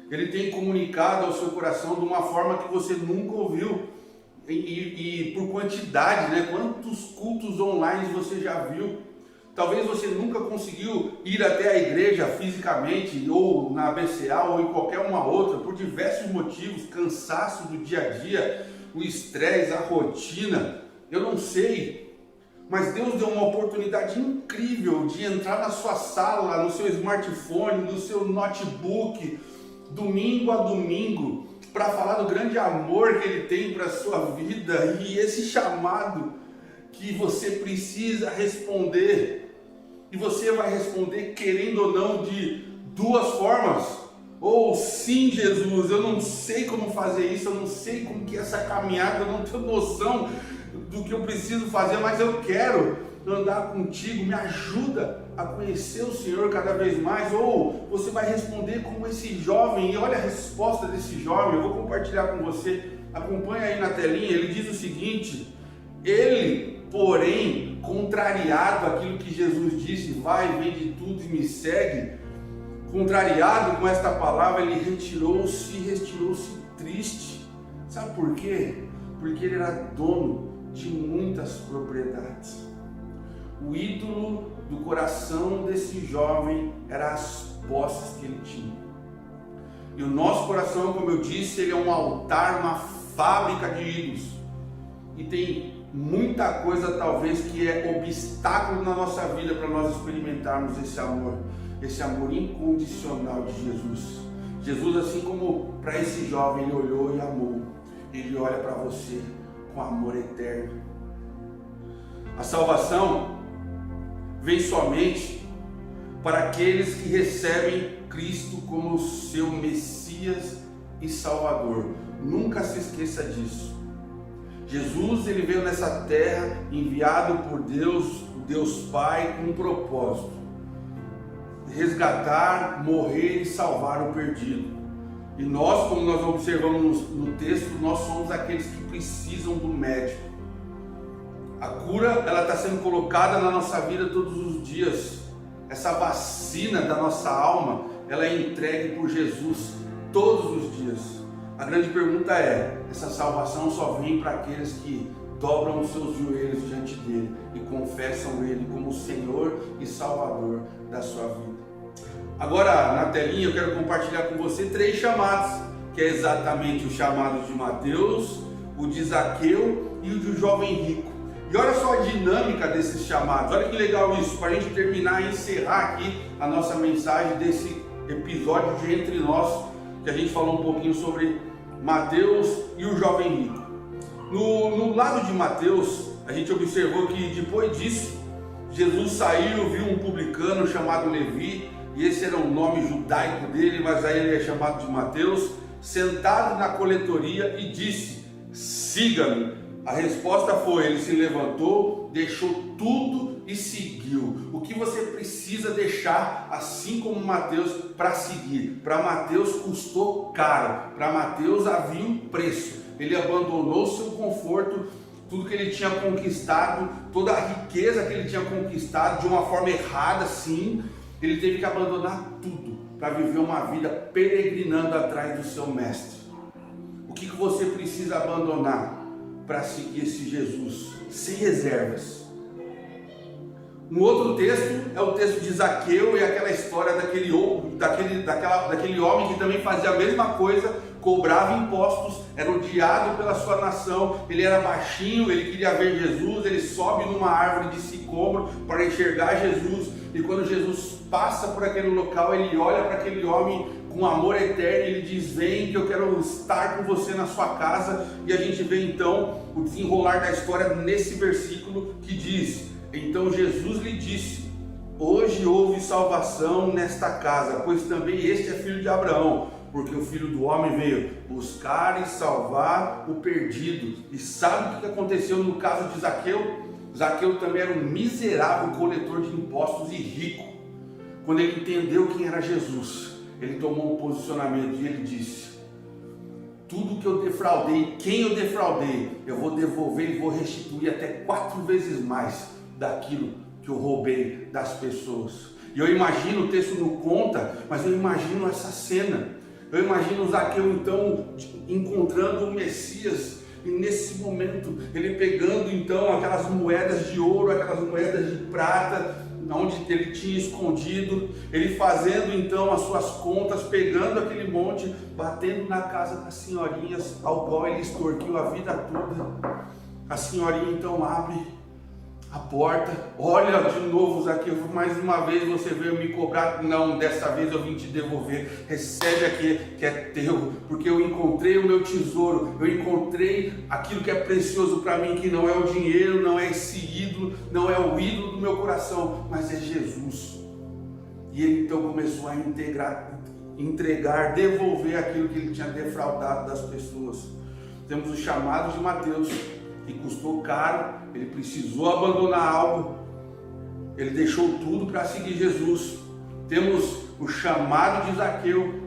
Ele tem comunicado ao seu coração de uma forma que você nunca ouviu. E por quantidade, né? Quantos cultos online você já viu? Talvez você nunca conseguiu ir até a igreja fisicamente, ou na BCA, ou em qualquer uma outra, por diversos motivos, cansaço do dia a dia, o estresse, a rotina, eu não sei. Mas Deus deu uma oportunidade incrível de entrar na sua sala, no seu smartphone, no seu notebook, domingo a domingo, para falar do grande amor que Ele tem para a sua vida e esse chamado que você precisa responder. E você vai responder, querendo ou não, de duas formas. Ou sim, Jesus, eu não sei como fazer isso, eu não sei como que é essa caminhada, eu não tenho noção do que eu preciso fazer, mas eu quero andar contigo, me ajuda a conhecer o Senhor cada vez mais. Ou você vai responder como esse jovem, e olha a resposta desse jovem, eu vou compartilhar com você, acompanha aí na telinha. Ele diz o seguinte: ele, porém, contrariado aquilo que Jesus disse, vai, vende tudo e me segue, contrariado com esta palavra, ele retirou-se triste. Sabe por quê? Porque ele era dono de muitas propriedades. O ídolo do coração desse jovem era as posses que ele tinha. E o nosso coração, como eu disse, ele é um altar, uma fábrica de ídolos. E tem muita coisa talvez que é obstáculo na nossa vida para nós experimentarmos esse amor incondicional de Jesus. Jesus, assim como para esse jovem ele olhou e amou, ele olha para você com amor eterno. A salvação vem somente para aqueles que recebem Cristo como seu Messias e Salvador. Nunca se esqueça disso. Jesus ele veio nessa terra enviado por Deus, Deus Pai, com um propósito: resgatar, morrer e salvar o perdido. E nós, como nós observamos no texto, nós somos aqueles que precisam do médico. A cura ela está sendo colocada na nossa vida todos os dias. Essa vacina da nossa alma ela é entregue por Jesus todos os dias. A grande pergunta é: essa salvação só vem para aqueles que dobram os seus joelhos diante dele e confessam ele como Senhor e Salvador da sua vida. Agora na telinha eu quero compartilhar com você 3 chamados, que é exatamente o chamado de Mateus, o de Zaqueu e o do jovem rico. E olha só a dinâmica desses chamados, olha que legal isso, para a gente terminar e encerrar aqui a nossa mensagem desse episódio de Entre Nós, que a gente falou um pouquinho sobre Mateus e o jovem rico. No lado de Mateus, a gente observou que depois disso, Jesus saiu, viu um publicano chamado Levi, e esse era o nome judaico dele, mas aí ele é chamado de Mateus, sentado na coletoria e disse: siga-me. A resposta foi: ele se levantou, deixou tudo e seguiu. O que você precisa deixar, assim como Mateus, para seguir? Para Mateus custou caro, para Mateus havia um preço. Ele abandonou seu conforto, tudo que ele tinha conquistado, toda a riqueza que ele tinha conquistado de uma forma errada, sim. Ele teve que abandonar tudo para viver uma vida peregrinando atrás do seu mestre. O que você precisa abandonar para seguir esse Jesus? Sem reservas. Um outro texto é o texto de Zaqueu, e aquela história daquele homem que também fazia a mesma coisa, cobrava impostos, era odiado pela sua nação, ele era baixinho, ele queria ver Jesus, ele sobe numa árvore de sicômoro para enxergar Jesus, e quando Jesus passa por aquele local, ele olha para aquele homem com amor eterno, ele diz: vem que eu quero estar com você na sua casa. E a gente vê então o desenrolar da história nesse versículo que diz: então Jesus lhe disse: hoje houve salvação nesta casa, pois também este é filho de Abraão, porque o Filho do Homem veio buscar e salvar o perdido. E sabe o que aconteceu no caso de Zaqueu? Zaqueu também era um miserável coletor de impostos e rico. Quando ele entendeu quem era Jesus, ele tomou um posicionamento e ele disse: tudo que eu defraudei, quem eu defraudei, eu vou devolver e vou restituir até 4 vezes mais daquilo que eu roubei das pessoas. E eu imagino, o texto não conta, mas eu imagino essa cena. Eu imagino Zaqueu então encontrando o Messias, e nesse momento ele pegando então aquelas moedas de ouro, aquelas moedas de prata, onde ele tinha escondido, ele fazendo então as suas contas, pegando aquele monte, batendo na casa das senhorinhas, ao qual ele extorquiu a vida toda. A senhorinha então abre a porta, olha de novo Zaqueu, mais uma vez você veio me cobrar, não, dessa vez eu vim te devolver, recebe aqui que é teu, porque eu encontrei o meu tesouro, eu encontrei aquilo que é precioso para mim, que não é o dinheiro, não é esse ídolo, não é o ídolo do meu coração, mas é Jesus. E ele então começou a entregar, devolver aquilo que ele tinha defraudado das pessoas. Temos o chamado de Mateus, que custou caro, ele precisou abandonar algo, ele deixou tudo para seguir Jesus. Temos o chamado de Zaqueu,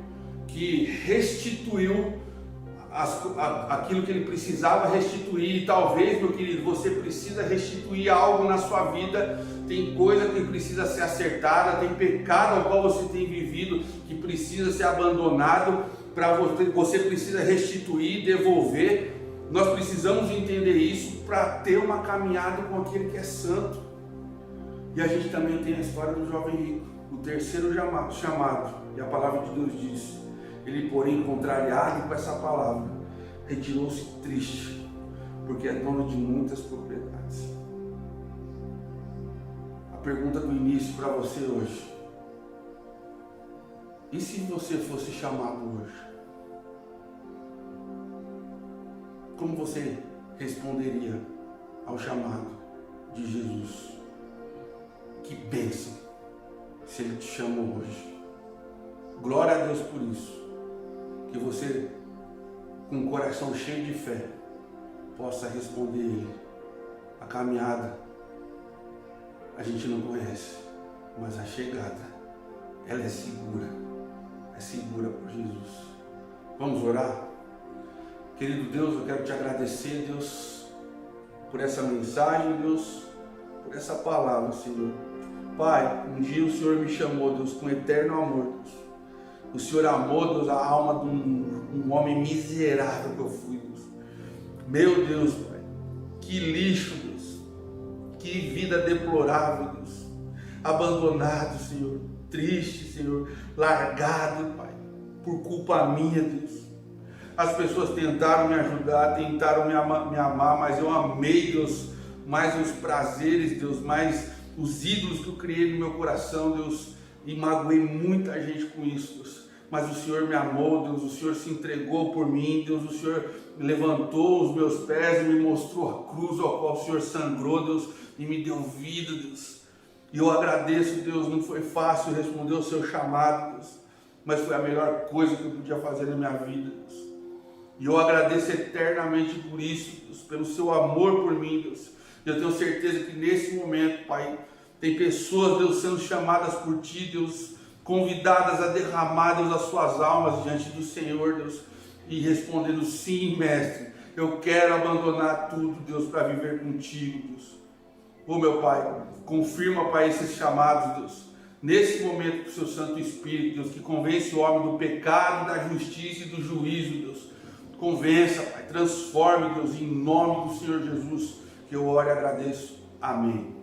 que restituiu aquilo que ele precisava restituir. E talvez, meu querido, você precisa restituir algo na sua vida. Tem coisa que precisa ser acertada, tem pecado ao qual você tem vivido que precisa ser abandonado, para você precisa restituir, devolver. Nós precisamos entender isso para ter uma caminhada com aquele que é santo. E a gente também tem a história do jovem rico, o terceiro chamado. E a palavra de Deus diz: ele, porém, contrariado com essa palavra, retirou-se triste, porque é dono de muitas propriedades. A pergunta do início para você hoje: e se você fosse chamado hoje? Como você responderia ao chamado de Jesus? Que bênção se Ele te chamou hoje. Glória a Deus por isso. Que você, com um coração cheio de fé, possa responder Ele. A caminhada a gente não conhece, mas a chegada, ela é segura por Jesus. Vamos orar? Querido Deus, eu quero te agradecer, Deus, por essa mensagem, Deus, por essa palavra, Senhor. Pai, um dia o Senhor me chamou, Deus, com eterno amor, Deus. O Senhor amou, Deus, a alma de um homem miserável que eu fui, Deus. Meu Deus, Pai, que lixo, Deus. Que vida deplorável, Deus. Abandonado, Senhor. Triste, Senhor. Largado, Pai, por culpa minha, Deus. As pessoas tentaram me ajudar, tentaram me amar, mas eu amei, Deus, mais os prazeres, Deus, mais os ídolos que eu criei no meu coração, Deus, e magoei muita gente com isso, Deus. Mas o Senhor me amou, Deus, o Senhor se entregou por mim, Deus, o Senhor levantou os meus pés e me mostrou a cruz ao qual o Senhor sangrou, Deus, e me deu vida, Deus. E eu agradeço, Deus, não foi fácil responder o seu chamado, Deus, mas foi a melhor coisa que eu podia fazer na minha vida, Deus. E eu agradeço eternamente por isso, Deus, pelo seu amor por mim, Deus. E eu tenho certeza que nesse momento, Pai, tem pessoas, Deus, sendo chamadas por Ti, Deus, convidadas a derramar, Deus, as suas almas diante do Senhor, Deus, e respondendo: sim, Mestre, eu quero abandonar tudo, Deus, para viver contigo, Deus. Ô meu Pai, confirma, Pai, esses chamados, Deus, nesse momento com o seu Santo Espírito, Deus, que convence o homem do pecado, da justiça e do juízo, Deus. Convença, Pai, transforme, Deus, em nome do Senhor Jesus, que eu oro e agradeço. Amém.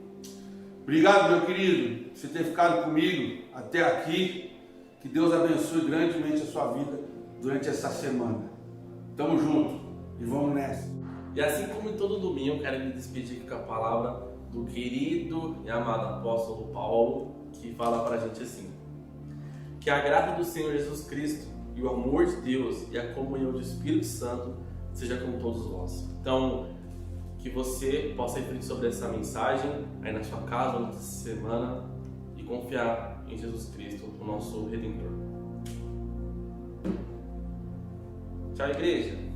Obrigado, meu querido, por você ter ficado comigo até aqui. Que Deus abençoe grandemente a sua vida durante essa semana. Tamo junto e vamos nessa. E assim como em todo domingo, eu quero me despedir aqui com a palavra do querido e amado apóstolo Paulo, que fala pra gente assim: que a graça do Senhor Jesus Cristo e o amor de Deus e a comunhão do Espírito Santo seja com todos vós. Então, que você possa refletir sobre essa mensagem aí na sua casa, nessa semana, e confiar em Jesus Cristo, o nosso Redentor. Tchau, igreja!